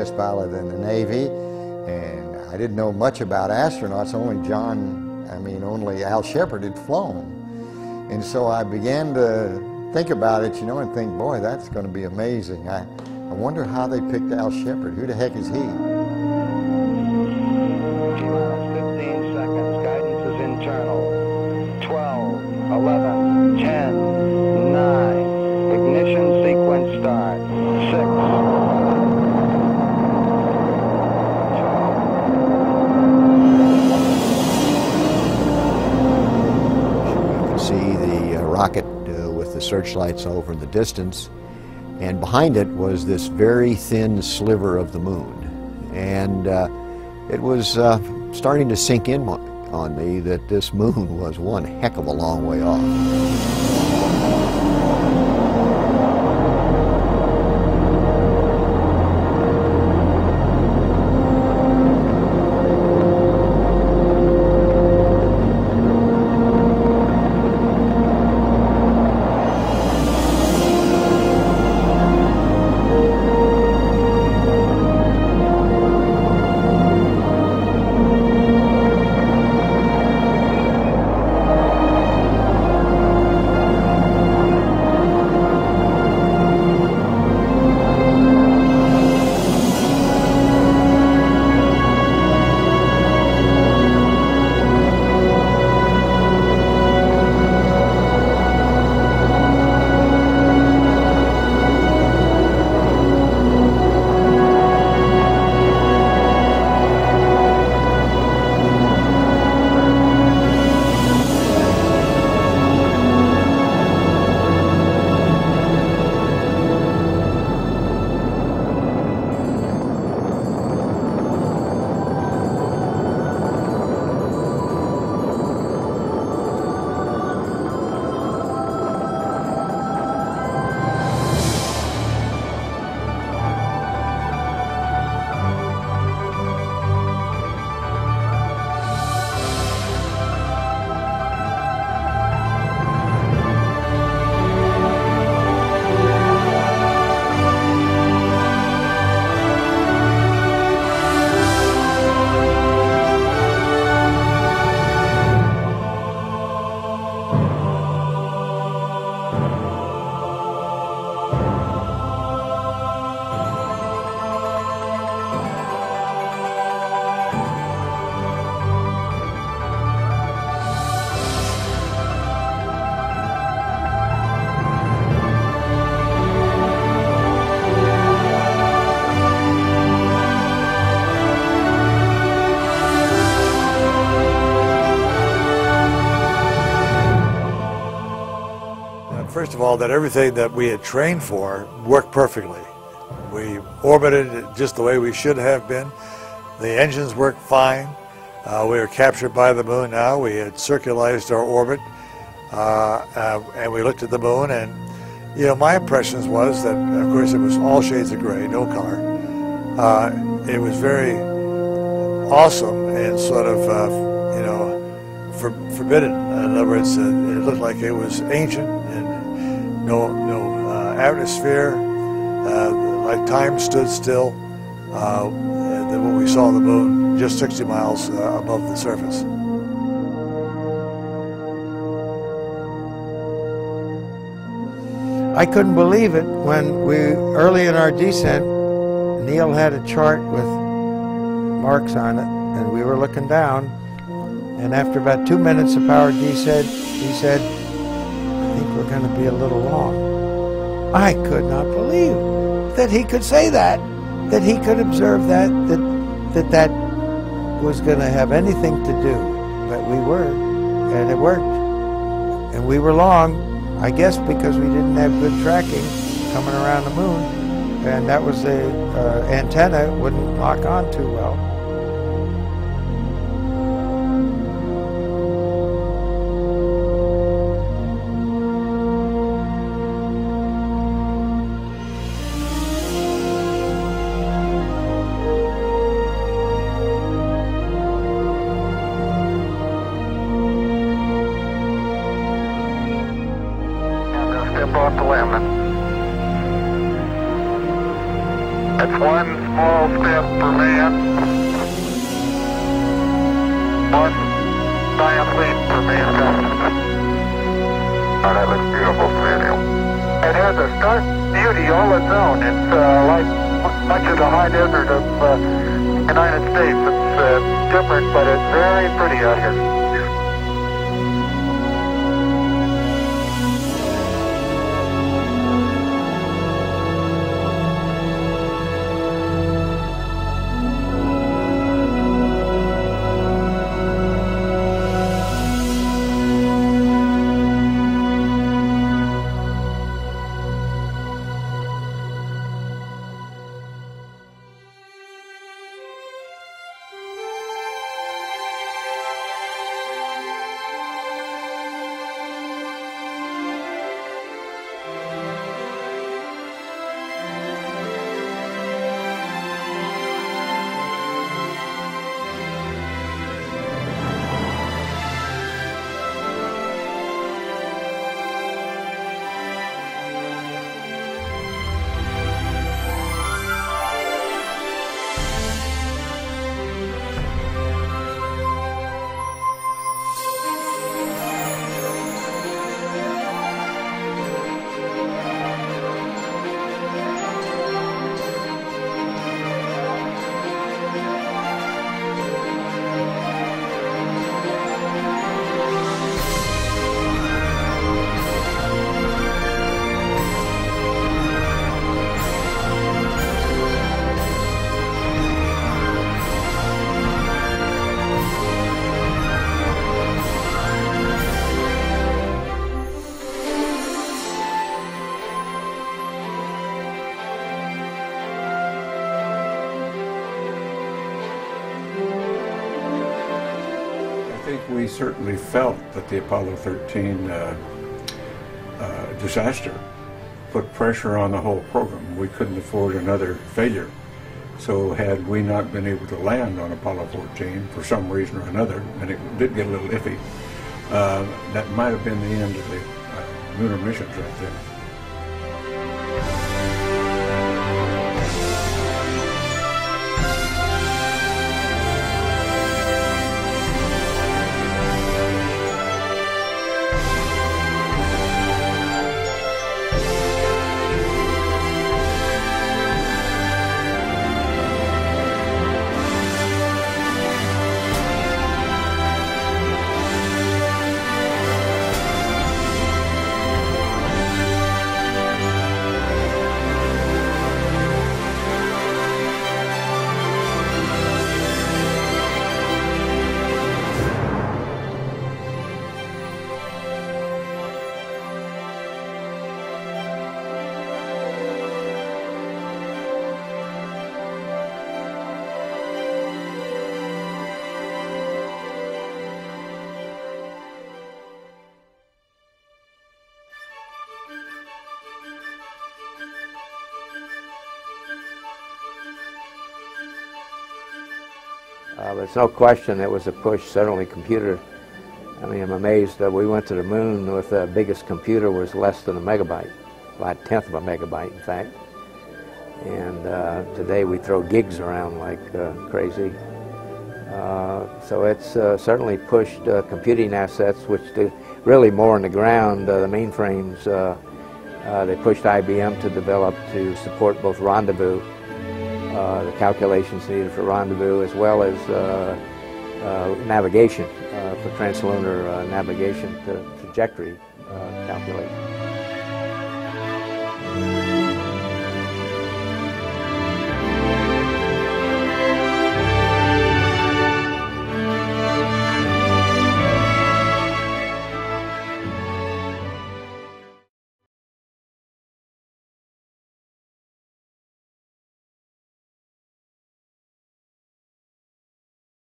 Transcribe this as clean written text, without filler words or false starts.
test pilot in the Navy, and I didn't know much about astronauts. Only Al Shepard had flown. And so I began to think about it, and think, boy, that's going to be amazing. I wonder how they picked Al Shepard. Who the heck is he? T-minus 15 seconds. Guidance is internal. 12, 11, 10, 9. Ignition sequence start. 6. See the rocket with the searchlights over in the distance, and behind it was this very thin sliver of the moon. And it was starting to sink in on me that this moon was one heck of a long way off. First of all, that everything that we had trained for worked perfectly. We orbited just the way we should have been. The engines worked fine. We were captured by the moon now. We had circularized our orbit, and we looked at the moon, and my impressions was that, of course, it was all shades of gray, no color. It was very awesome and sort of, forbidden. In other words, it looked like it was ancient and no atmosphere, like time stood still. When we saw the moon just 60 miles above the surface. I couldn't believe it when early in our descent, Neil had a chart with marks on it, and we were looking down, and after about 2 minutes of power descent, he said, I think we're going to be a little long. I could not believe that he could say that he could observe that was going to have anything to do, but we were, and it worked. And we were long, I guess because we didn't have good tracking coming around the moon, and that was the antenna wouldn't lock on too well. Step off the limb. That's one small step for man, one giant leap for mankind. Oh, that looks beautiful, Samuel. It has a stark beauty all its own. It's like much of the high desert of the United States. It's different, but it's very pretty out here. I think we certainly felt that the Apollo 13 disaster put pressure on the whole program. We couldn't afford another failure. So had we not been able to land on Apollo 14 for some reason or another, and it did get a little iffy, that might have been the end of the lunar missions right there. There's no question it was a push, certainly computer. I mean, I'm amazed that we went to the moon with the biggest computer was less than a megabyte, about a tenth of a megabyte, in fact. And today we throw gigs around like crazy. So it's certainly pushed computing assets, which really more on the ground, the mainframes, they pushed IBM to develop to support both Rendezvous, the calculations needed for Rendezvous, as well as navigation, for translunar navigation to trajectory calculation.